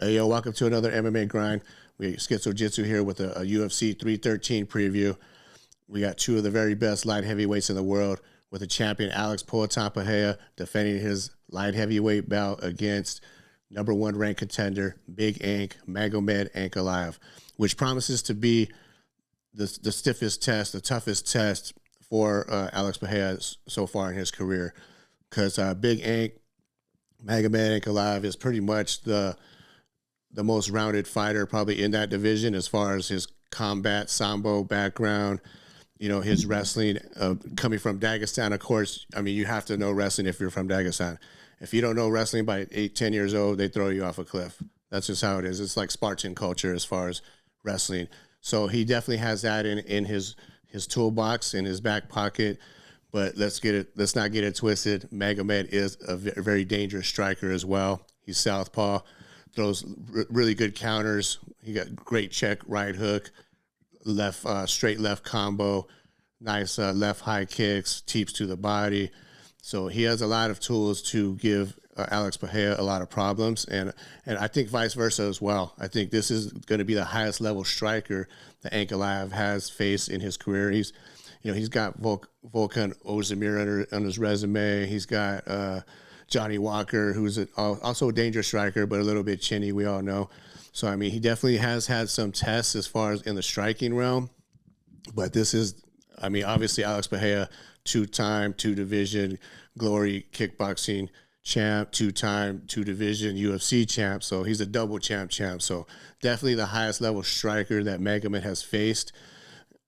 Hey, yo, welcome to another MMA grind. We Schizo Jitsu here with a UFC 313 preview. We got two of the very best light heavyweights in the world, with the champion Alex Poatan defending his light heavyweight bout against number one ranked contender Big Ink Magomed Ankalaev, which promises to be the stiffest test, the toughest test for Alex Pereira so far in his career, because Big Ink Magomed Ankalaev is pretty much the most rounded fighter probably in that division as far as his combat sambo background, you know, his wrestling, coming from Dagestan. Of course, I mean, you have to know wrestling if you're from Dagestan. If you don't know wrestling by 8, 10 years old, they throw you off a cliff. That's just how it is. It's like Spartan culture as far as wrestling. So he definitely has that in his toolbox, in his back pocket. But let's not get it twisted. Magomed is a very dangerous striker as well. He's southpaw, throws really good counters. He got great check, right hook, left straight left combo, nice left high kicks, teeps to the body. So he has a lot of tools to give Alex Pereira a lot of problems, and I think vice versa as well. I think this is going to be the highest level striker that Ankalaev has faced in his career. He's got Volkan Ozdemir on his resume. He's got Johnny Walker, who's also a dangerous striker, but a little bit chinny, we all know. So, I mean, he definitely has had some tests as far as in the striking realm. But this is, I mean, obviously Alex Pereira, two-time, two-division Glory kickboxing champ, two-time, two-division UFC champ. So he's a double champ. So definitely the highest level striker that Magomed has faced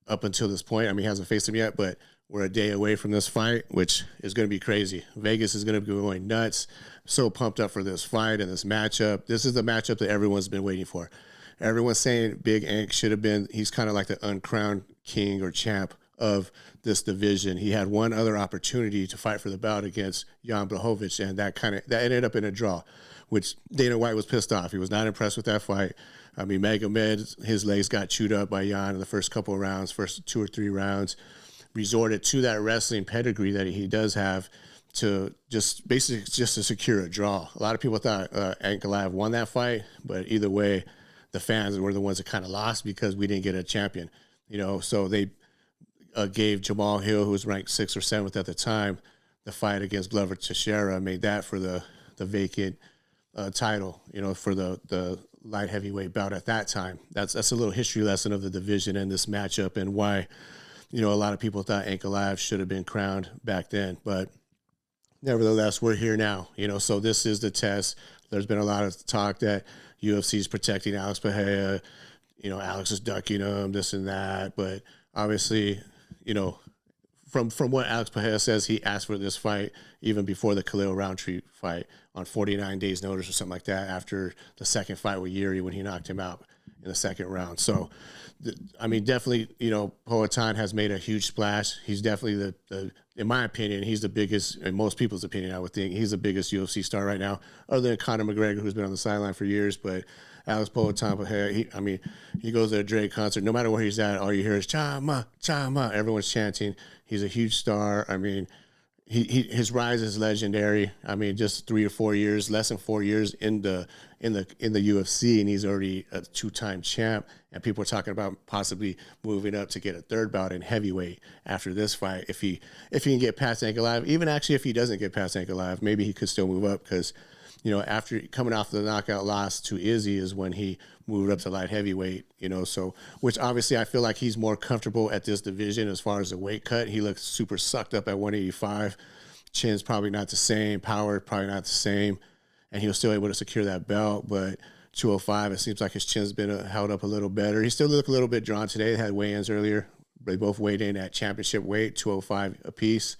up until this point. I mean, he hasn't faced him yet, but we're a day away from this fight, which is going to be crazy. Vegas is going to be going nuts. I'm so pumped up for this fight and this matchup. This is the matchup that everyone's been waiting for. Everyone's saying Big Ink should have been, he's kind of like the uncrowned king or champ of this division. He had one other opportunity to fight for the belt against Jan Blachowicz, and that ended up in a draw, which Dana White was pissed off. He was not impressed with that fight. I mean, Magomed, his legs got chewed up by Jan in the first couple of rounds, first 2 or 3 rounds. Resorted to that wrestling pedigree that he does have to just basically just to secure a draw. A lot of people thought Ankalaev won that fight, but either way, the fans were the ones that kind of lost because we didn't get a champion. You know, so they gave Jamal Hill, who was ranked 6th or 7th at the time, the fight against Glover Teixeira, made that for the vacant title, you know, for the light heavyweight bout at that time. That's a little history lesson of the division and this matchup and why, you know, a lot of people thought Ankalaev should have been crowned back then. But nevertheless, we're here now, you know, so this is the test. There's been a lot of talk that UFC is protecting Alex Pereira, you know, Alex is ducking him, this and that. But obviously, you know, from what Alex Pereira says, he asked for this fight even before the Khalil Roundtree fight on 49 days notice or something like that, after the second fight with Yuri when he knocked him out in the second round. So, I mean, definitely, you know, Poatan has made a huge splash. He's definitely in my opinion, he's the biggest, in most people's opinion, I would think, he's the biggest UFC star right now, other than Conor McGregor, who's been on the sideline for years. But Alex Poatan, he goes to a Drake concert. No matter where he's at, all you hear is Chama, Chama. Everyone's chanting. He's a huge star. I mean, his rise is legendary. I mean, just 3 or 4 years, less than 4 years in the UFC, and he's already a 2-time champ. And people are talking about possibly moving up to get a 3rd bout in heavyweight after this fight. If he can get past Ankalaev, even actually if he doesn't get past Ankalaev, maybe he could still move up because, you know, after coming off the knockout loss to Izzy is when he moved up to light heavyweight, you know, so which obviously I feel like he's more comfortable at this division as far as the weight cut. He looks super sucked up at 185. Chin's probably not the same, power probably not the same, and he was still able to secure that belt. But 205, it seems like his chin's been held up a little better. He still looked a little bit drawn today. They had weigh-ins earlier. They both weighed in at championship weight, 205 apiece.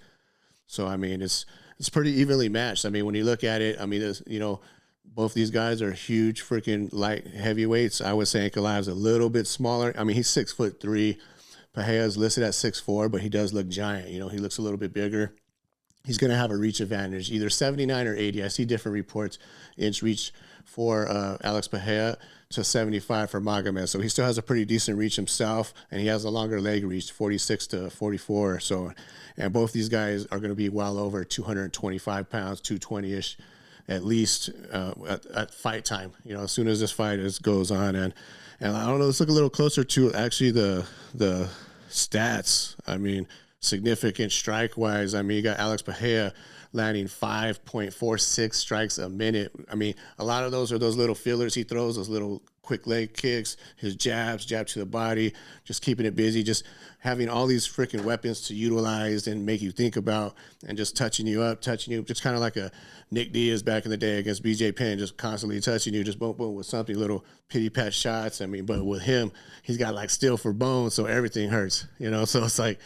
So, I mean, it's pretty evenly matched. I mean, when you look at it, I mean, you know, both these guys are huge freaking light heavyweights. I would say Ankalaev's a little bit smaller. I mean, he's 6'3". Pereira's listed at 6'4", but he does look giant. You know, he looks a little bit bigger. He's going to have a reach advantage, either 79 or 80. I see different reports, inch reach for Alex Pereira to 75 for Magomed. So he still has a pretty decent reach himself, and he has a longer leg reach, 46 to 44. So, and both these guys are going to be well over 225 pounds, 220-ish. at least at fight time. As soon as this fight goes on, and I don't know. Let's look a little closer to actually the stats. I mean, significant strike wise. I mean, you got Alex Pereira landing 5.46 strikes a minute. I mean, a lot of those are those little fillers he throws, those little quick leg kicks, his jab to the body, just keeping it busy, just having all these freaking weapons to utilize and make you think about, and just touching you, just kind of like a Nick Diaz back in the day against BJ Penn, just constantly touching you, just boom, boom, with something, little pity pat shots. I mean, but with him, he's got like steel for bone, so everything hurts, so it's like,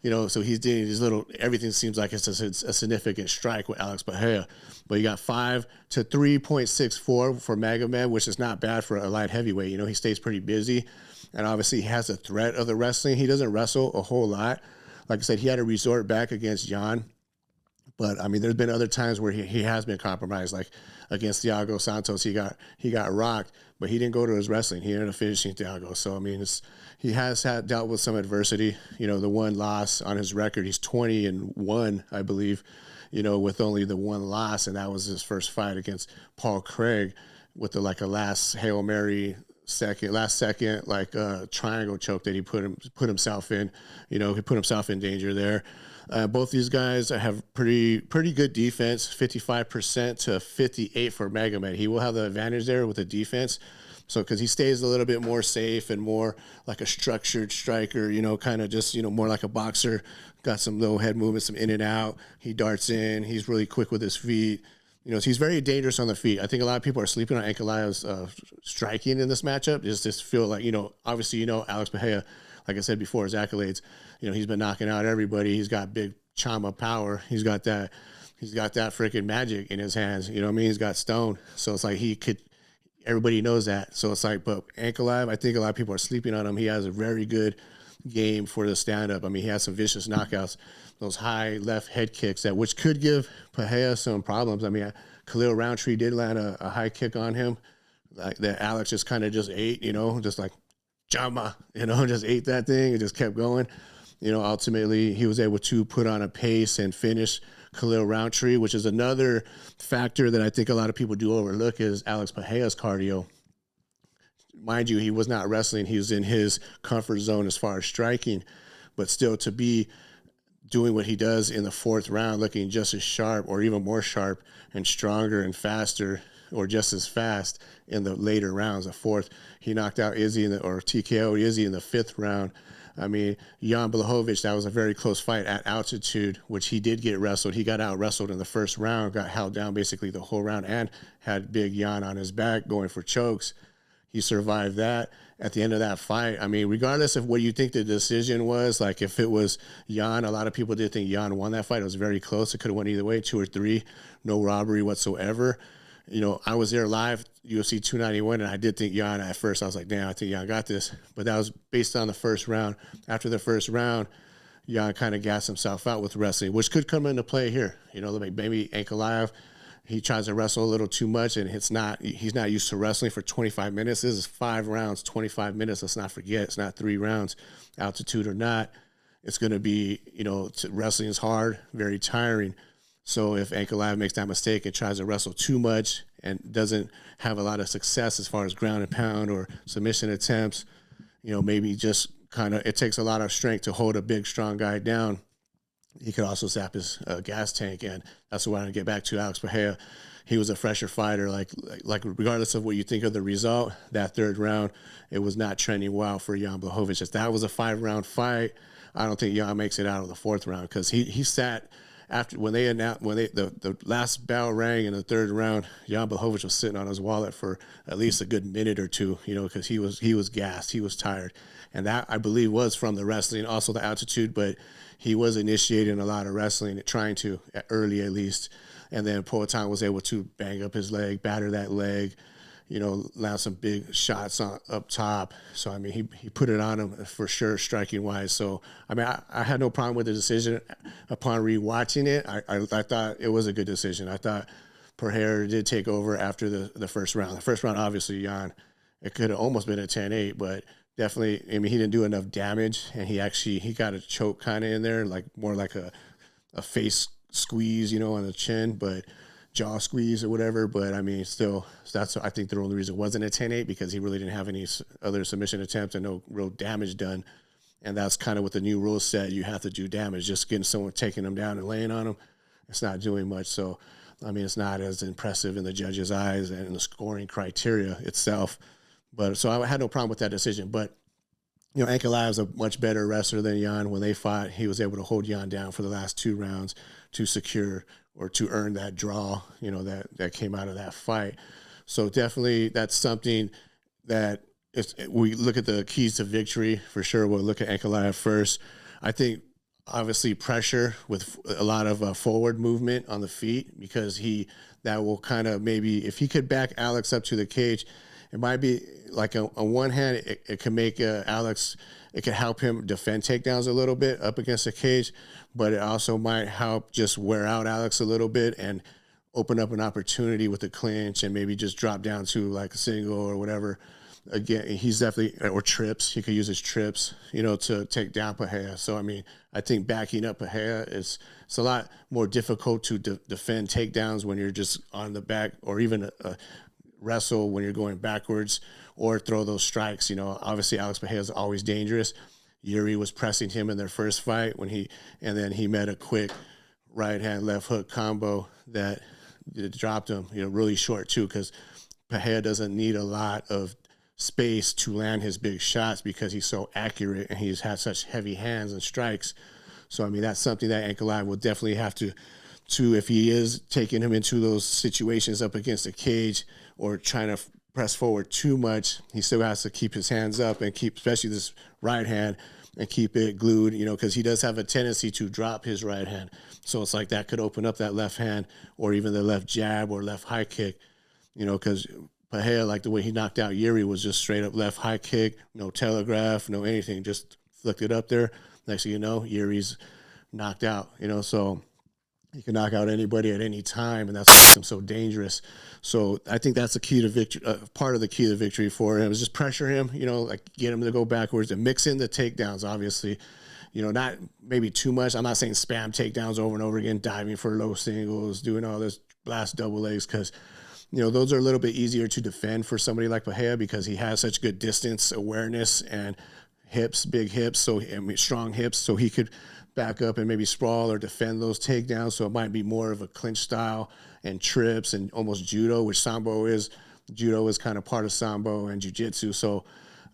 so he's doing these little, everything seems like it's a significant strike with Alex Pereira. But you got 5 to 3.64 for Magomed, which is not bad for a light heavyweight. He stays pretty busy. And obviously he has a threat of the wrestling. He doesn't wrestle a whole lot. Like I said, he had to resort back against Jan. But I mean, there's been other times where he has been compromised, like against Thiago Santos. He got rocked, but he didn't go to his wrestling. He ended up finishing Thiago. So I mean, he has dealt with some adversity. The one loss on his record, he's 20-1, I believe. With only the one loss, and that was his first fight against Paul Craig with a last Hail Mary last second triangle choke that he put himself in. He put himself in danger there. Both these guys have pretty good defense, 55% to 58 for Magomed. He will have the advantage there with the defense. So, because he stays a little bit more safe and more like a structured striker, kind of just, more like a boxer, got some little head movement, some in and out. He darts in. He's really quick with his feet. So he's very dangerous on the feet. I think a lot of people are sleeping on Ankalaev's striking in this matchup. Just feel like, obviously, Alex Pereira, like I said before, his accolades, he's been knocking out everybody. He's got big Chama power. He's got that freaking magic in his hands. You know what I mean? He's got stone. So it's like everybody knows that. So it's like, but Ankalaev, I think a lot of people are sleeping on him. He has a very good game for the stand-up. I mean, he has some vicious knockouts, those high left head kicks which could give Pereira some problems. I mean, Khalil Roundtree did land a high kick on him, like that Alex just kind of just ate, just like Chama, just ate that thing and just kept going. Ultimately he was able to put on a pace and finish Khalil Roundtree, which is another factor that I think a lot of people do overlook is Alex Pereira's cardio. Mind you, he was not wrestling. He was in his comfort zone as far as striking, but still to be doing what he does in the fourth round, looking just as sharp or even more sharp and stronger and faster or just as fast in the later rounds. The fourth, he knocked out Izzy or TKO'd Izzy in the fifth round. I mean, Jan Blachowicz, that was a very close fight at altitude, which he did get wrestled. He got out wrestled in the first round, got held down basically the whole round, and had big Jan on his back going for chokes. He survived that. At the end of that fight, I mean, regardless of what you think the decision was, like if it was Jan, a lot of people did think Jan won that fight. It was very close. It could have went either way, 2 or 3, no robbery whatsoever. I was there live, UFC 291, and I did think Jan at first. I was like, damn, I think Jan got this. But that was based on the first round. After the first round, Jan kind of gassed himself out with wrestling, which could come into play here. Like maybe Ankalaev, he tries to wrestle a little too much, and he's not used to wrestling for 25 minutes. This is 5 rounds, 25 minutes. Let's not forget, it's not 3 rounds, altitude or not. It's going to be, wrestling is hard, very tiring. So if Ankalaev makes that mistake and tries to wrestle too much and doesn't have a lot of success as far as ground and pound or submission attempts, maybe just kind of, it takes a lot of strength to hold a big, strong guy down. He could also zap his gas tank, and that's what I want to get back to Alex Pereira. He was a fresher fighter. Like regardless of what you think of the result, that third round, it was not trending well for Jan Blachowicz. If that was a 5-round fight, I don't think Jan makes it out of the 4th round, because he sat after when they announced the last bell rang in the 3rd round. Jan Blachowicz was sitting on his wallet for at least a good minute or two, because he was gassed, he was tired, and that I believe was from the wrestling, also the altitude, but he was initiating a lot of wrestling, trying to early at least, and then Poatan was able to bang up his leg, batter that leg, land some big shots up top. So, I mean, he put it on him for sure, striking-wise. So, I mean, I had no problem with the decision. Upon rewatching it, I thought it was a good decision. I thought Pereira did take over after the first round. The first round, obviously, Jan, it could have almost been a 10-8, but definitely, I mean, he didn't do enough damage, and he got a choke kind of in there, like more like a face squeeze, on the chin, but jaw squeeze or whatever. But I mean, still, that's, I think the only reason it wasn't a 10-8 because he really didn't have any other submission attempts and no real damage done. And that's kind of what the new rule said. You have to do damage. Just getting someone, taking them down and laying on them, it's not doing much. So, I mean, it's not as impressive in the judge's eyes and in the scoring criteria itself. But so I had no problem with that decision. But, you know, Ankalaev is a much better wrestler than Jan. When they fought, he was able to hold Jan down for the last 2 rounds to secure or to earn that draw, you know, that came out of that fight. So definitely that's something that, if we look at the keys to victory, for sure, we'll look at Ankalaev first. I think obviously pressure with a lot of forward movement on the feet, because that will kind of, maybe if he could back Alex up to the cage, it might be like on one hand, it can make Alex, it can help him defend takedowns a little bit up against the cage, but it also might help just wear out Alex a little bit and open up an opportunity with the clinch and maybe just drop down to like a single or whatever. Again, he's definitely, or trips. He could use his trips, you know, to take down Pereira. So, I mean, I think backing up Pereira it's a lot more difficult to defend takedowns when you're just on the back, or even wrestle when you're going backwards, or throw those strikes. You know, obviously Alex Pereira is always dangerous. Yuri was pressing him in their first fight and then he met a quick right hand, left hook combo that dropped him, you know, really short too, because Pereira doesn't need a lot of space to land his big shots because he's so accurate and he's had such heavy hands and strikes. So, I mean, that's something that Ankalaev will definitely have to, if he is taking him into those situations up against the cage or trying to press forward too much, he still has to keep his hands up and keep, especially this right hand, and keep it glued, you know, because he does have a tendency to drop his right hand. So it's like that could open up that left hand or even the left jab or left high kick, you know, because Pereira, like the way he knocked out Yuri, was just straight up left high kick, no telegraph, no anything, just flicked it up there. Next thing you know, Yuri's knocked out, you know, so he can knock out anybody at any time, and that's what makes him so dangerous. So I think that's the key to victory. Part of the key to victory for him is just pressure him, you know, like get him to go backwards and mix in the takedowns, obviously. You know, not maybe too much. I'm not saying spam takedowns over and over again, diving for low singles, doing all this blast double legs, because you know, those are a little bit easier to defend for somebody like Pereira because he has such good distance awareness and hips, big hips, so I mean, strong hips, so he could back up and maybe sprawl or defend those takedowns. So it might be more of a clinch style and trips and almost judo, which Sambo is. Judo is kind of part of Sambo and jiu-jitsu. So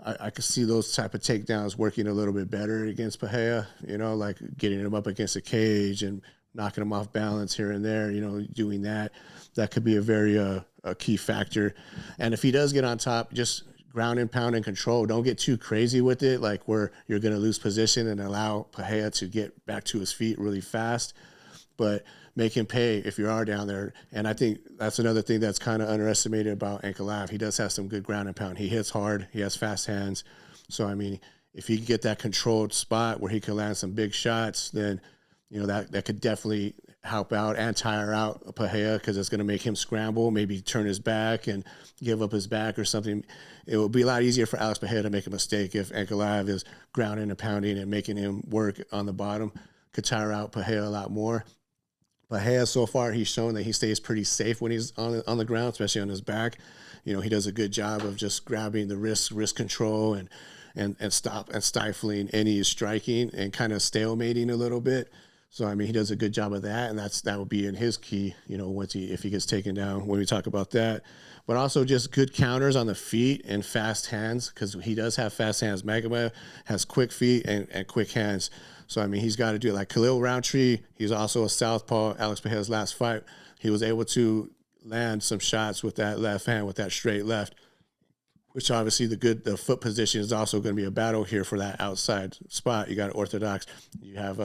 I could see those type of takedowns working a little bit better against Pereira, you know, like getting him up against a cage and knocking him off balance here and there, you know, doing that. That could be a very a key factor. And if he does get on top, just ground and pound and control. Don't get too crazy with it, like where you're going to lose position and allow Pereira to get back to his feet really fast. But make him pay if you are down there. And I think that's another thing that's kind of underestimated about Ankalaev. He does have some good ground and pound. He hits hard. He has fast hands. So, I mean, if he can get that controlled spot where he can land some big shots, then, you know, that could definitely help out and tire out Pereira, because it's going to make him scramble, maybe turn his back and give up his back or something. It will be a lot easier for Alex Pereira to make a mistake if Ankalaev is grounding and pounding and making him work on the bottom. Could tire out Pereira a lot more. Pereira, so far, he's shown that he stays pretty safe when he's on the ground, especially on his back. You know, he does a good job of just grabbing the wrist control and stifling any striking and kind of stalemating a little bit. So, I mean, he does a good job of that, and that would be in his key, you know, if he gets taken down, when we talk about that. But also just good counters on the feet and fast hands, because he does have fast hands. Magomed has quick feet and quick hands. So, I mean, he's got to do it. Like Khalil Roundtree, he's also a southpaw. Alex Pereira's last fight, he was able to land some shots with that left hand, with that straight left, which obviously the foot position is also going to be a battle here for that outside spot. You got orthodox, you have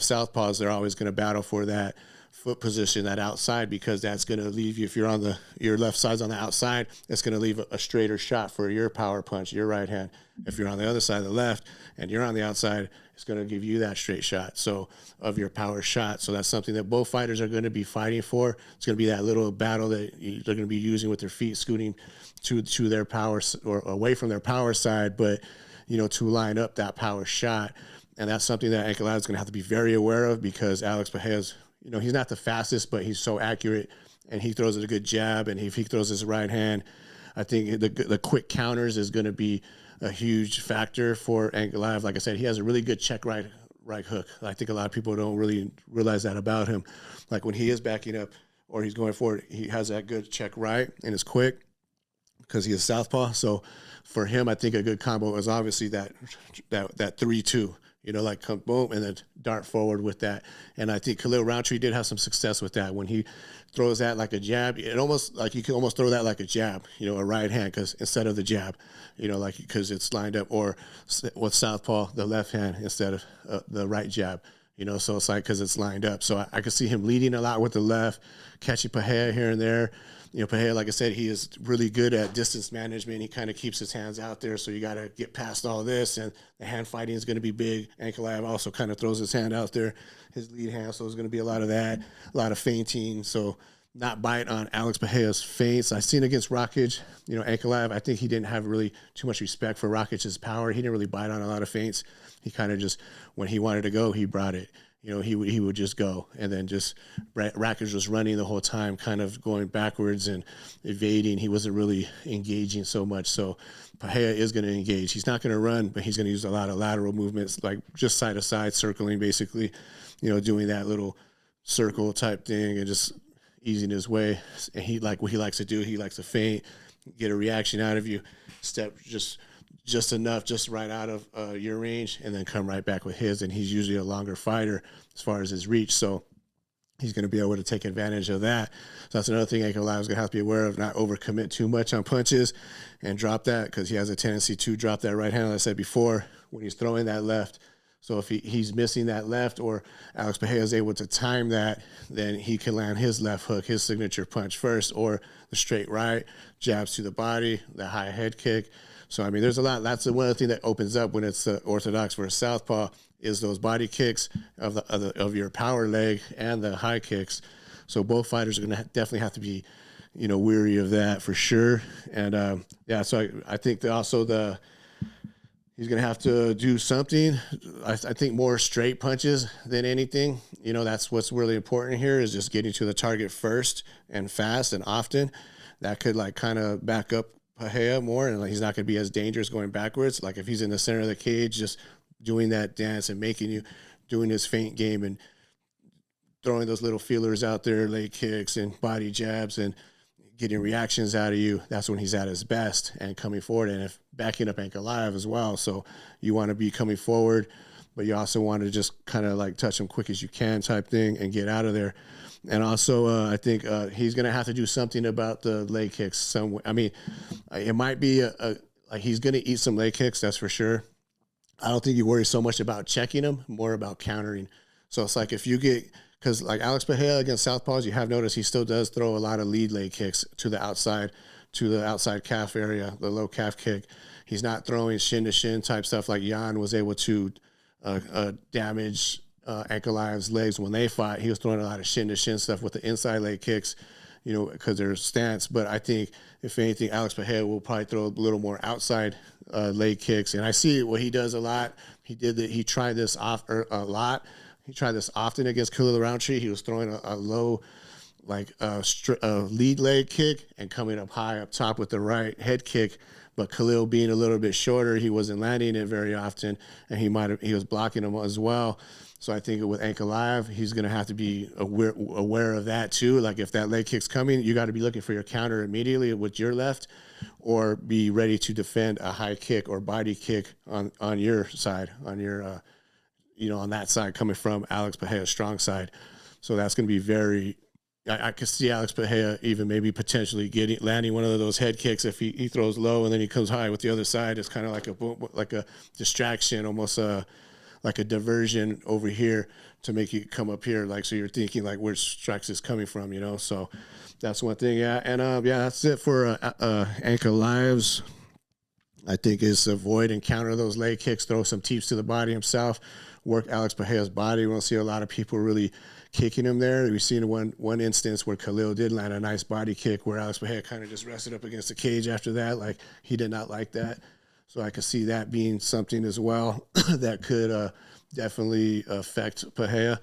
southpaws. They're always going to battle for that foot position, that outside, because that's going to leave you, if you're on your left side's on the outside, it's going to leave a straighter shot for your power punch, your right hand. If you're on the other side of the left and you're on the outside, it's going to give you that straight shot, so of your power shot. So that's something that both fighters are going to be fighting for. It's going to be that little battle that they're going to be using with their feet, scooting to their power or away from their power side, but, you know, to line up that power shot. And that's something that Ankalaev is going to have to be very aware of, because Alex Pereira's, he's not the fastest, but he's so accurate, and he throws a good jab. And if he throws his right hand, I think the quick counters is going to be a huge factor for Ankalaev. Like I said, he has a really good check right hook. I think a lot of people don't really realize that about him. Like when he is backing up or he's going forward, he has that good check right and is quick because he is southpaw. So for him, I think a good combo is obviously that 3-2. Like come boom and then dart forward with that. And I think Khalil Roundtree did have some success with that. When he throws that like a jab, it almost like you can almost throw that like a jab, a right hand, because instead of the jab, like because it's lined up, or with southpaw, the left hand instead of the right jab. So it's like because it's lined up. So I could see him leading a lot with the left, catching Pereira here and there. Pereira, like I said, he is really good at distance management. He kind of keeps his hands out there, so you got to get past all this, and the hand fighting is going to be big. Ankalaev also kind of throws his hand out there, his lead hand, so there's going to be a lot of that, a lot of feinting. So not bite on Alex Pereira's feints. I've seen against Rakic, Ankalaev, I think he didn't have really too much respect for Rakic's power. He didn't really bite on a lot of feints. He kind of just, when he wanted to go, he brought it. He would just go, and then just Rakic was running the whole time, kind of going backwards and evading. He wasn't really engaging so much. So Pereira is going to engage. He's not going to run, but he's going to use a lot of lateral movements, like just side to side, circling basically, doing that little circle type thing and just easing his way. And what he likes to do, he likes to feint, get a reaction out of you, step just enough, just right out of your range, and then come right back with his. And he's usually a longer fighter as far as his reach, so he's going to be able to take advantage of that. So that's another thing Ankalaev is going to have to be aware of, not overcommit too much on punches and drop that, because he has a tendency to drop that right hand, like I said before, when he's throwing that left. So if he's missing that left, or Alex Pereira is able to time that, then he can land his left hook, his signature punch first, or the straight right, jabs to the body, the high head kick. So, I mean, there's a lot. That's one of the things that opens up when it's orthodox versus southpaw, is those body kicks of your power leg and the high kicks. So both fighters are going to definitely have to be, weary of that for sure. And, so I think that he's going to have to do something. I think more straight punches than anything. That's what's really important here, is just getting to the target first and fast and often. That could kind of back up Pereira more, and he's not going to be as dangerous going backwards. Like if he's in the center of the cage, just doing that dance and doing his feint game and throwing those little feelers out there, leg kicks and body jabs, and getting reactions out of you, that's when he's at his best and coming forward, and if backing up Ankalaev as well. So you want to be coming forward, but you also want to just kind of touch him quick as you can type thing and get out of there. And also, I think he's going to have to do something about the leg kicks. I mean, it might be he's going to eat some leg kicks, that's for sure. I don't think you worry so much about checking him, more about countering. So it's like if you get, because like Alex Pereira against southpaws, you have noticed he still does throw a lot of lead leg kicks to the outside calf area, the low calf kick. He's not throwing shin to shin type stuff like Jan was able to damage Ankalaev's legs when they fought. He was throwing a lot of shin to shin stuff with the inside leg kicks, because their stance. But I think if anything, Alex Pereira will probably throw a little more outside leg kicks. And I see what he does a lot. He tried this a lot. He tried this often against Khalil Roundtree. He was throwing a low, lead leg kick and coming up high up top with the right head kick. But Khalil being a little bit shorter, he wasn't landing it very often, and he was blocking him as well. So I think with Ankalaev, he's going to have to be aware of that too. Like if that leg kick's coming, you got to be looking for your counter immediately with your left, or be ready to defend a high kick or body kick on your side, on your on that side coming from Alex Pereira's strong side. So that's going to be very. I could see Alex Pereira even maybe potentially landing one of those head kicks if he throws low and then he comes high with the other side. It's kind of like a distraction, almost like a diversion over here to make you come up here. So you're thinking where strikes is coming from, So that's one thing. Yeah. And that's it for Ankalaev's. I think is avoid and counter those leg kicks, throw some teeps to the body himself, work Alex Pereira's body. We don't see a lot of people really kicking him there. We've seen one instance where Khalil did land a nice body kick where Alex Pereira kind of just rested up against the cage after that. He did not like that. So I could see that being something as well that could definitely affect Pereira.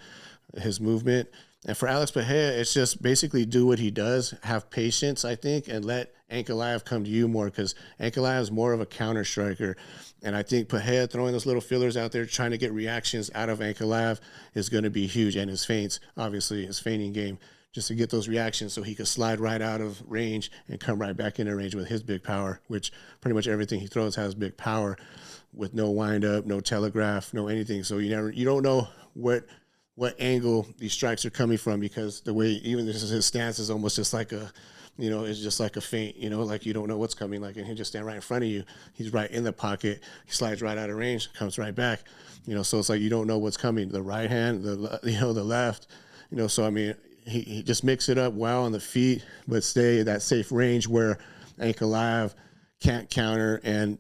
his movement. And for Alex Pereira, it's just basically do what he does, have patience, I think, and let Ankalaev come to you more, because Ankalaev is more of a counter striker. And I think Pereira throwing those little fillers out there, trying to get reactions out of Ankalaev is going to be huge. And his feints, obviously, his feinting game, just to get those reactions so he could slide right out of range and come right back into range with his big power, which pretty much everything he throws has big power with no wind up, no telegraph, no anything. So you don't know what angle these strikes are coming from, because the way even his stance is almost just like it's just like a feint, like you don't know what's coming, like, and he'll just stand right in front of you. He's right in the pocket. He slides right out of range, comes right back, so it's like you don't know what's coming. The right hand, the left, so I mean, he just mix it up well on the feet, but stay at that safe range where Ankalaev can't counter and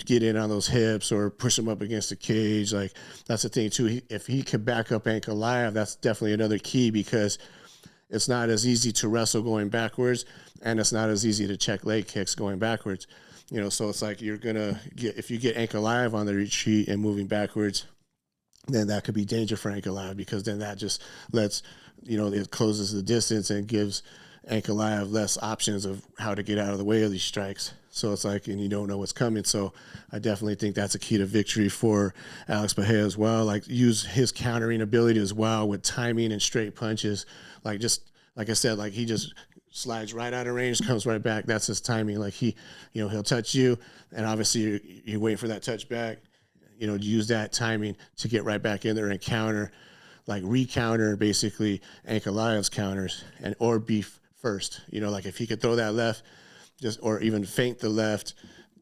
get in on those hips or push him up against the cage. Like, that's the thing too. If he can back up Ankalaev, that's definitely another key, because it's not as easy to wrestle going backwards, and it's not as easy to check leg kicks going backwards. So it's like if you get Ankalaev on the retreat and moving backwards, then that could be danger for Ankalaev, because then that just lets, it closes the distance and gives Ankalaev less options of how to get out of the way of these strikes. So it's like, and you don't know what's coming. So I definitely think that's a key to victory for Alex Pereira as well. Like, use his countering ability as well with timing and straight punches. Like, just like I said, like, he just slides right out of range, comes right back. That's his timing. Like, he'll touch you, and obviously you're waiting for that touch back. Use that timing to get right back in there and counter, like re-counter basically Ankalaev's counters, or beef first. Like, if he could throw that left, or even feint the left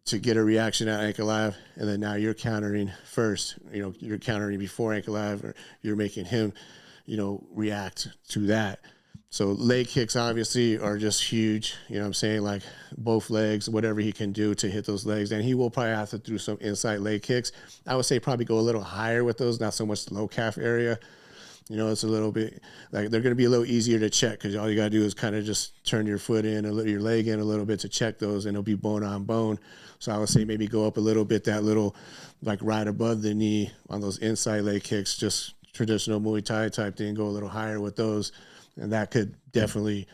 to get a reaction at Ankalaev, and then now you're countering first. You're countering before Ankalaev, or you're making him, react to that. So leg kicks obviously are just huge. What I'm saying? Like, both legs, whatever he can do to hit those legs. And he will probably have to do some inside leg kicks. I would say probably go a little higher with those, not so much the low calf area. It's a little bit like they're going to be a little easier to check, because all you got to do is kind of just turn your foot in, your leg in a little bit to check those, and it'll be bone on bone. So I would say maybe go up a little bit, that little, like, right above the knee on those inside leg kicks, just traditional Muay Thai type thing, go a little higher with those. And that could definitely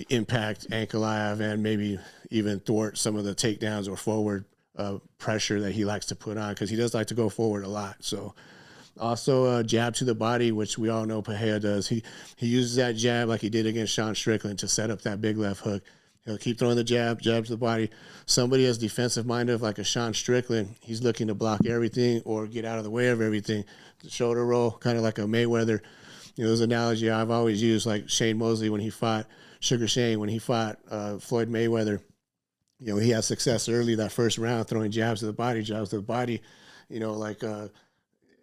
impact Ankalaev and maybe even thwart some of the takedowns or forward pressure that he likes to put on, because he does like to go forward a lot. So also jab to the body, which we all know Pereira does. He uses that jab like he did against Sean Strickland to set up that big left hook. He'll keep throwing the jab to the body. Somebody as defensive minded like a Sean Strickland, he's looking to block everything or get out of the way of everything. The shoulder roll, kind of like a Mayweather. There's an analogy I've always used, like Shane Mosley when he fought Sugar Shane, when he fought Floyd Mayweather. He had success early that first round throwing jabs to the body.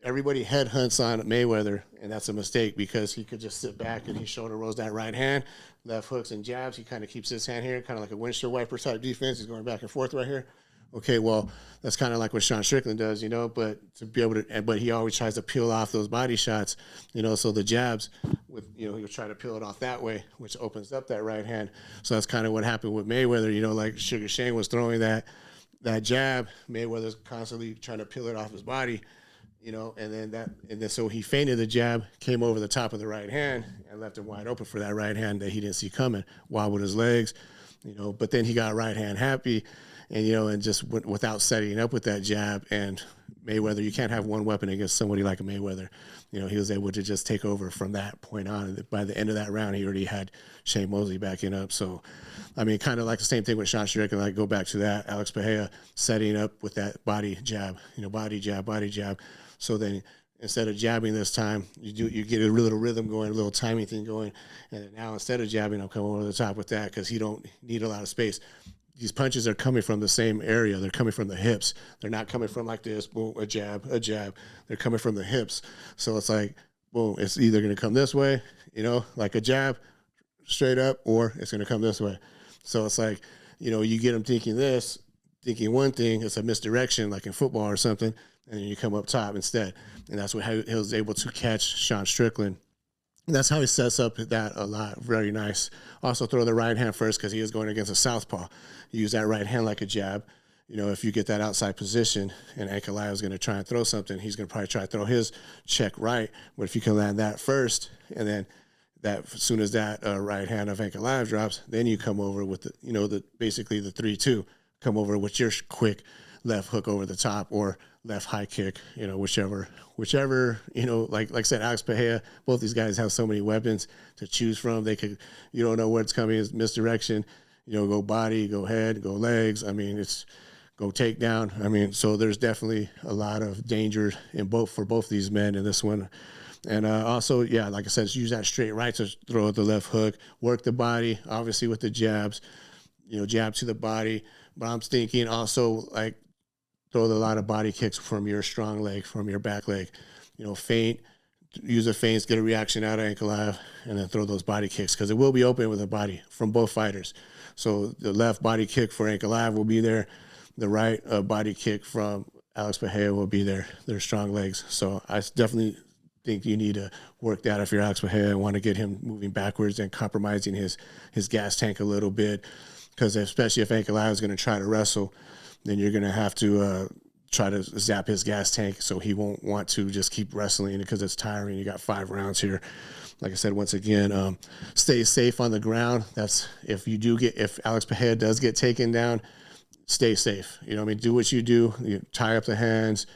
Everybody headhunts on Mayweather, and that's a mistake, because he could just sit back and he shoulder rolls that right hand, left hooks and jabs. He kind of keeps his hand here, kind of like a windshield wiper type defense. He's going back and forth right here. Okay, well, that's kind of like what Sean Strickland does, but to be able to, but he always tries to peel off those body shots, so the jabs, he'll try to peel it off that way, which opens up that right hand. So that's kind of what happened with Mayweather, like Sugar Shane was throwing that jab, Mayweather's constantly trying to peel it off his body, and then so he feinted the jab, came over the top of the right hand and left him wide open for that right hand that he didn't see coming, wobbled his legs, but then he got right hand happy. And just without setting up with that jab, and Mayweather, you can't have one weapon against somebody like a Mayweather. He was able to just take over from that point on. And by the end of that round, he already had Shane Mosley backing up. So, I mean, kind of like the same thing with Sean Strickland. Like, go back to that, Alex Pereira setting up with that body jab, body jab. So then, instead of jabbing this time, you get a little rhythm going, a little timing thing going. And now instead of jabbing, I'm coming over the top with that, because he don't need a lot of space. These punches are coming from the same area. They're coming from the hips. They're not coming from like this, boom, a jab. They're coming from the hips. So it's like, boom, it's either going to come this way, like a jab straight up, or it's going to come this way. So it's like, you get them thinking one thing, it's a misdirection, like in football or something, and then you come up top instead. And that's how he was able to catch Sean Strickland. And that's how he sets up that a lot. Very nice. Also throw the right hand first, because he is going against a southpaw. Use that right hand like a jab, if you get that outside position and Ankalaev is going to try and throw something, he's going to probably try to throw his check right. But if you can land that first, and then that as soon as that right hand of Ankalaev drops, then you come over with basically the 3-2, come over with your quick left hook over the top or left high kick, whichever, like I said, Alex Pereira, both these guys have so many weapons to choose from. You don't know what's coming, is misdirection, go body, go head, go legs. I mean, it's go takedown. I mean, so there's definitely a lot of danger for both these men in this one. And also, yeah, like I said, use that straight right to throw the left hook, work the body, obviously with the jabs, jab to the body. But I'm thinking also like throw a lot of body kicks from your strong leg, from your back leg, feint, use the feints, get a reaction out of Ankalaev, and then throw those body kicks because it will be open with a body from both fighters. So the left body kick for Ankalaev will be there. The right body kick from Alex Pereira will be there. Their strong legs. So I definitely think you need to work that if you're Alex Pereira and want to get him moving backwards and compromising his gas tank a little bit. Because especially if Ankalaev is going to try to wrestle, then you're going to have to try to zap his gas tank so he won't want to just keep wrestling because it's tiring. You got 5 rounds here. Like I said, once again, stay safe on the ground. That's if Alex Pereira does get taken down, stay safe. Do what you do. You tie up the hands,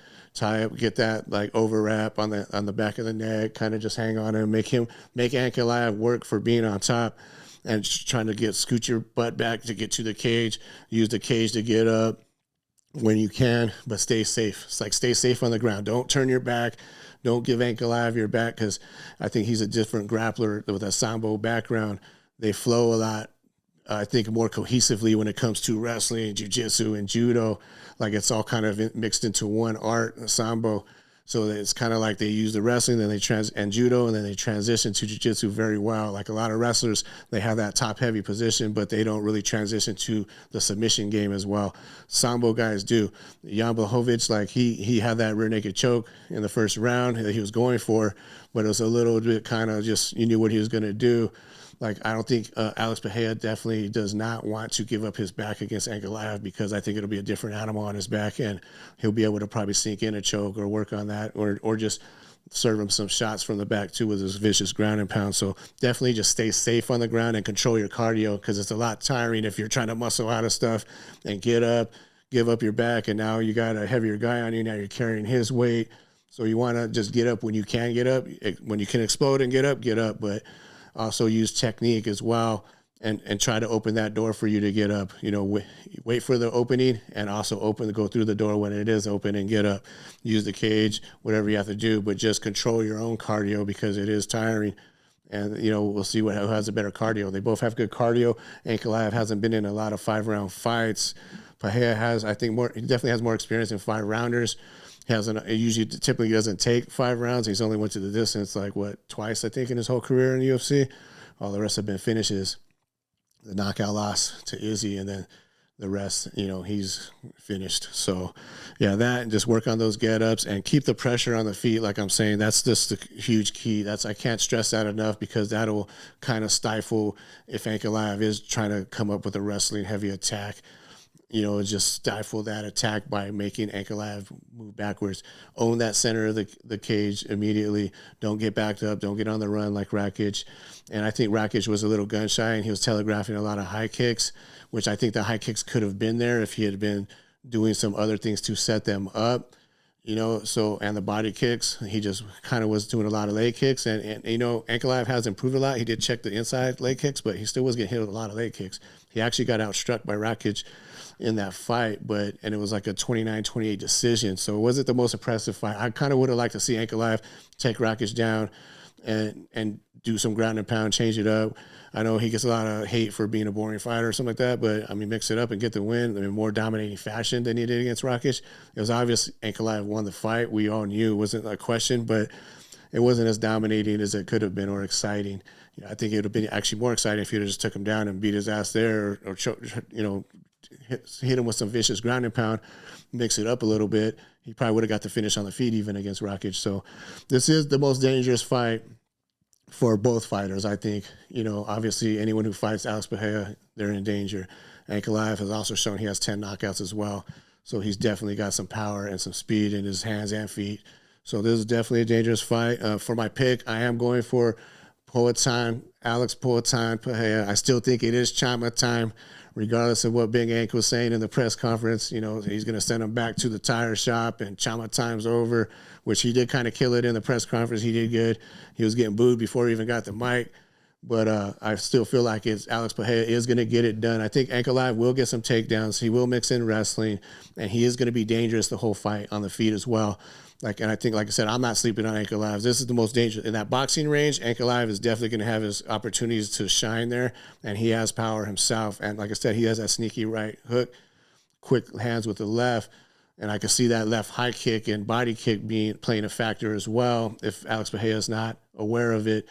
get that like overwrap on the back of the neck, kind of just hang on and make Ankalaev work for being on top and trying to scoot your butt back to get to the cage, use the cage to get up when you can, but stay safe. It's like stay safe on the ground. Don't turn your back. Don't give Ankalaev your back because I think he's a different grappler with a Sambo background. They flow a lot, I think, more cohesively when it comes to wrestling, jiu-jitsu, and judo. Like it's all kind of mixed into one art, Sambo. So it's kind of like they use the wrestling, then and judo, and then they transition to jiu-jitsu very well. Like a lot of wrestlers, they have that top-heavy position, but they don't really transition to the submission game as well. Sambo guys do. Jan Blachowicz, like he had that rear naked choke in the first round that he was going for, but it was a little bit kind of just you knew what he was going to do. Like, I don't think Alex Pereira definitely does not want to give up his back against Ankalaev because I think it'll be a different animal on his back, and he'll be able to probably sink in a choke or work on that or just serve him some shots from the back, too, with his vicious ground and pound. So definitely just stay safe on the ground and control your cardio because it's a lot tiring if you're trying to muscle out of stuff and get up, give up your back, and now you got a heavier guy on you. Now you're carrying his weight. So you want to just get up when you can get up. When you can explode and get up, but also use technique as well and try to open that door for you to get up. Wait for the opening and also go through the door when it is open and get up. Use the cage, whatever you have to do, but just control your own cardio because it is tiring. And, we'll see who has a better cardio. They both have good cardio. Ankalaev hasn't been in a lot of 5-round fights. Pereira has, I think, he definitely has more experience in 5-rounders. He typically doesn't take 5 rounds. He's only went to the distance twice, I think, in his whole career in the UFC. All the rest have been finishes. The knockout loss to Izzy, and then the rest, he's finished. So, yeah, that and just work on those get-ups and keep the pressure on the feet. Like I'm saying, that's just the huge key. I can't stress that enough because that'll kind of stifle if Ankalaev is trying to come up with a wrestling heavy attack. Just stifle that attack by making Ankalaev move backwards. Own that center of the cage immediately. Don't get backed up. Don't get on the run like Rakic. And I think Rakic was a little gun shy, and he was telegraphing a lot of high kicks, which I think the high kicks could have been there if he had been doing some other things to set them up. And the body kicks, he just kind of was doing a lot of leg kicks. And Ankalaev has improved a lot. He did check the inside leg kicks, but he still was getting hit with a lot of leg kicks. He actually got outstruck by Rakic in that fight, and it was like a 29-28 decision. So it wasn't the most impressive fight. I kind of would have liked to see Ankalaev take Rakic down and do some ground and pound, change it up. I know he gets a lot of hate for being a boring fighter or something like that, but mix it up and get the win in a more dominating fashion than he did against Rakic. It was obvious Ankalaev won the fight. We all knew it wasn't a question, but it wasn't as dominating as it could have been or exciting. I think it would have been actually more exciting if he just took him down and beat his ass there or hit him with some vicious ground and pound, mix it up a little bit. He probably would have got the finish on the feet even against Rakic. So this is the most dangerous fight for both fighters, I think. Obviously anyone who fights Alex Pereira, they're in danger. Ankalaev has also shown he has 10 knockouts as well. So he's definitely got some power and some speed in his hands and feet. So this is definitely a dangerous fight. For my pick, I am going for Alex Poatan Pereira. I still think it is Chama time, regardless of what Big Ank was saying in the press conference. You know, he's going to send him back to the tire shop and Chama time's over, which he did kind of kill it in the press conference. He did good. He was getting booed before he even got the mic. But I still feel like Alex Pereira is going to get it done. I think Ankalaev will get some takedowns. He will mix in wrestling, and he is going to be dangerous the whole fight on the feet as well. And I think, like I said, I'm not sleeping on Ankalaev. This is the most dangerous. In that boxing range, Ankalaev is definitely going to have his opportunities to shine there, and he has power himself. And like I said, he has that sneaky right hook, quick hands with the left. And I can see that left high kick and body kick playing a factor as well if Alex Pereira is not aware of it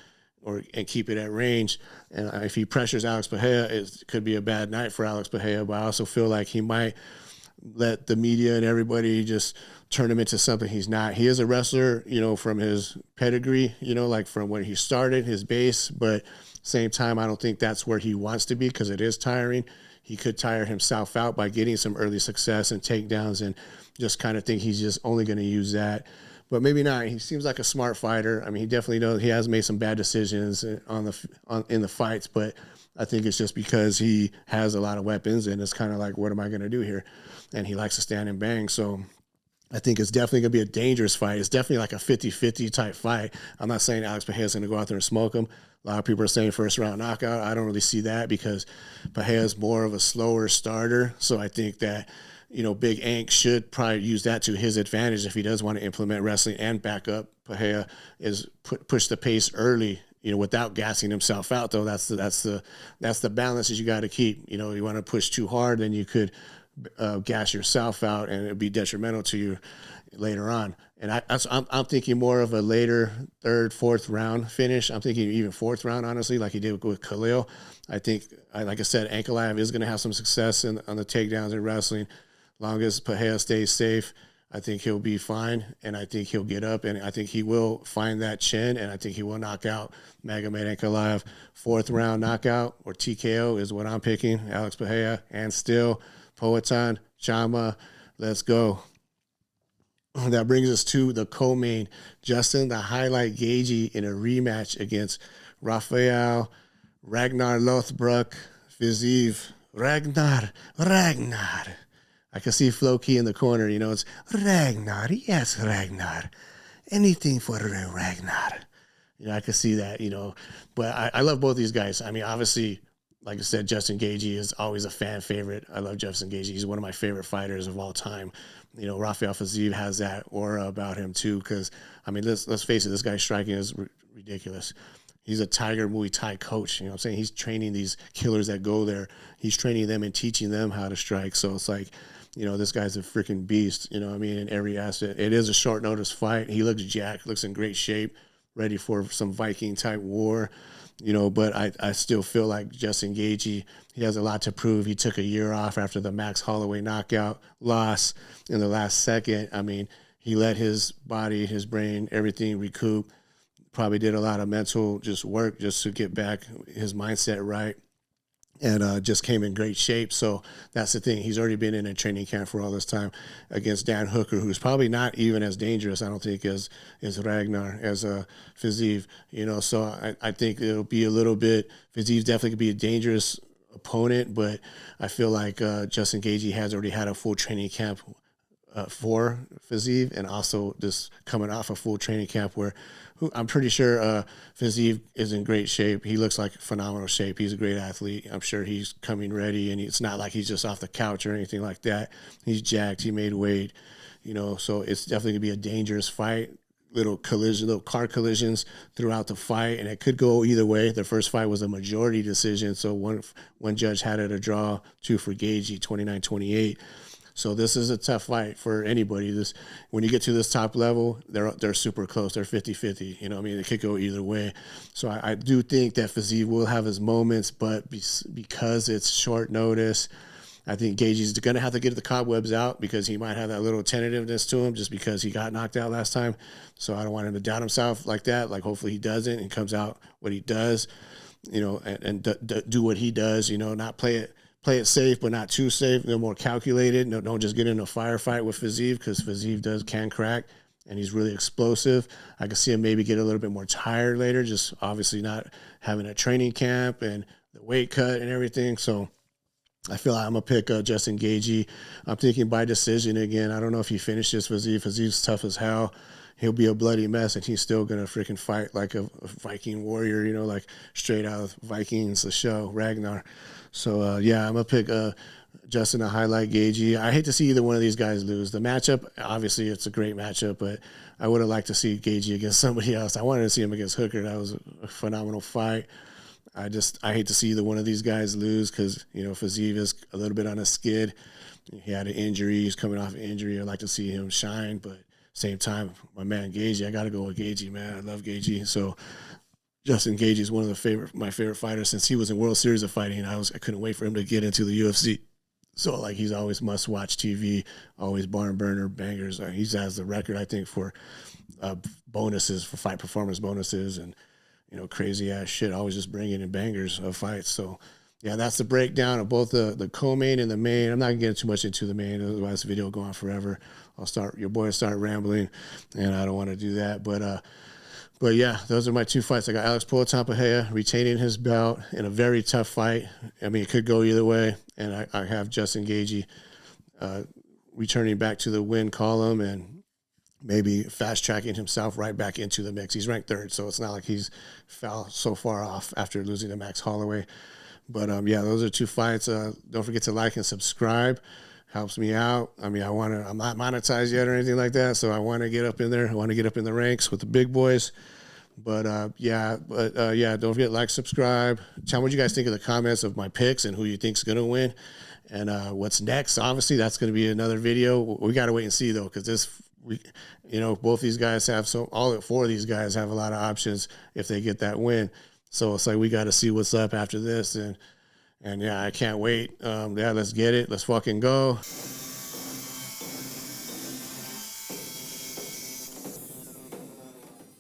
and keep it at range. And if he pressures Alex Pereira, it could be a bad night for Alex Pereira. But I also feel like he might let the media and everybody just turn him into something he's not. He is a wrestler, you know, from his pedigree, you know, like from when he started, his base. But same time, I don't think that's where he wants to be because it is tiring. He could tire himself out by getting some early success and takedowns and just kind of think he's just only going to use that. But maybe not. He seems like a smart fighter. I mean, he definitely knows he has made some bad decisions in the fights, but I think it's just because he has a lot of weapons and it's kind of like, what am I going to do here? And he likes to stand and bang. So I think it's definitely going to be a dangerous fight. It's definitely like a 50-50 type fight. I'm not saying Alex Pereira is going to go out there and smoke him. A lot of people are saying first round knockout. I don't really see that because Pereira is more of a slower starter. So I think that, you know, Big Ank should probably use that to his advantage if he does want to implement wrestling and back up. Pereira is push the pace early, you know, without gassing himself out. Though that's the balance that you got to keep. You know, you want to push too hard, then you could gas yourself out, and it'd be detrimental to you later on. And I'm thinking more of a later third, fourth round finish. I'm thinking even fourth round, honestly, like he did with Khalil. I think, like I said, Ankalaev is going to have some success on the takedowns in wrestling. Long as Pereira stays safe, I think he'll be fine, and I think he'll get up, and I think he will find that chin, and I think he will knock out Magomed Ankalaev. Fourth round knockout or TKO is what I'm picking. Alex Pereira, and still Poatan, Chama, let's go. That brings us to the co-main. Justin, the highlight Gagey in a rematch against Rafael Ragnar Lothbrok Fiziev. Ragnar. I can see Floki in the corner, you know, it's Ragnar, yes, Ragnar. Anything for Ragnar. You know, I can see that, you know. But I love both these guys. I mean, obviously, like I said, Justin Gagey is always a fan favorite. I love Justin Gagey. He's one of my favorite fighters of all time. You know, Rafael Fiziev has that aura about him too because, I mean, let's face it, this guy's striking is ridiculous. He's a Tiger Muay Thai coach. You know what I'm saying? He's training these killers that go there. He's training them and teaching them how to strike. So it's like, you know, this guy's a freaking beast, you know what I mean, in every aspect. It is a short notice fight. He looks jacked, looks in great shape, ready for some Viking-type war, you know, but I still feel like Justin Gagey, he has a lot to prove. He took a year off after the Max Holloway knockout loss in the last second. I mean, he let his body, his brain, everything recoup, probably did a lot of mental work just to get back his mindset right. And just came in great shape. So that's the thing. He's already been in a training camp for all this time against Dan Hooker, who's probably not even as dangerous, I don't think, as Ragnar, as Fiziev. You know, so I think it'll be a little bit, Fiziev definitely could be a dangerous opponent, but I feel like Justin Gagey has already had a full training camp for Fiziev, and also just coming off a full training camp where I'm pretty sure Fiziev is in great shape. He looks like phenomenal shape. He's a great athlete. I'm sure he's coming ready, and it's not like he's just off the couch or anything like that. He's jacked. He made weight, you know, so it's definitely going to be a dangerous fight. Little car collisions throughout the fight, and it could go either way. The first fight was a majority decision, so one judge had it a draw, 2 for Gagey, 29-28. So this is a tough fight for anybody. When you get to this top level, they're super close. They're 50-50. You know what I mean? It could go either way. So I do think that Fiziev will have his moments, but because it's short notice, I think Gagey's going to have to get the cobwebs out because he might have that little tentativeness to him just because he got knocked out last time. So I don't want him to doubt himself like that. Like, hopefully he doesn't and comes out what he does, you know, and do what he does, you know, not play play it safe, but not too safe. They're more calculated. No, don't just get in a firefight with Fiziev, because Fiziev can crack, and he's really explosive. I can see him maybe get a little bit more tired later, just obviously not having a training camp and the weight cut and everything. So I feel like I'm going to pick Justin Gaethje. I'm thinking by decision again. I don't know if he finishes Fiziev. Fiziev's tough as hell. He'll be a bloody mess, and he's still going to freaking fight like a Viking warrior, you know, like straight out of Vikings, the show, Ragnar. So, yeah, I'm going to pick Justin to highlight Gaethje. I hate to see either one of these guys lose. The matchup, obviously, it's a great matchup, but I would have liked to see Gaethje against somebody else. I wanted to see him against Hooker. That was a phenomenal fight. I hate to see either one of these guys lose, because, you know, Fiziev is a little bit on a skid. He had an injury. He's coming off an injury. I'd like to see him shine, but same time, my man Gaethje, I got to go with Gaethje, man. I love Gaethje. So Justin Gaethje is one of my favorite fighters since he was in World Series of Fighting. I couldn't wait for him to get into the UFC. So, like, he's always must-watch TV, always barn burner, bangers. He has the record, I think, for bonuses, for fight performance bonuses, and, you know, crazy-ass shit, always just bringing in bangers of fights. So, yeah, that's the breakdown of both the co-main and the main. I'm not going to get too much into the main, otherwise the video will go on forever. Your boy will start rambling, and I don't want to do that. But yeah, those are my two fights. I got Alex Poatampahea retaining his belt in a very tough fight. I mean, it could go either way. And I have Justin Gaethje returning back to the win column and maybe fast-tracking himself right back into the mix. He's ranked third, so it's not like he's fell so far off after losing to Max Holloway. But, yeah, those are two fights. Don't forget to like and subscribe. Helps me out. I mean, I'm not monetized yet or anything like that, so I want to get up in there. I want to get up in the ranks with the big boys. But, yeah, don't forget, like, subscribe. Tell me what you guys think of the comments of my picks and who you think's going to win. And what's next, obviously, that's going to be another video. We got to wait and see, though, because both these guys all four of these guys have a lot of options if they get that win. So it's like we got to see what's up after this. And yeah, I can't wait. Yeah, let's get it. Let's fucking go.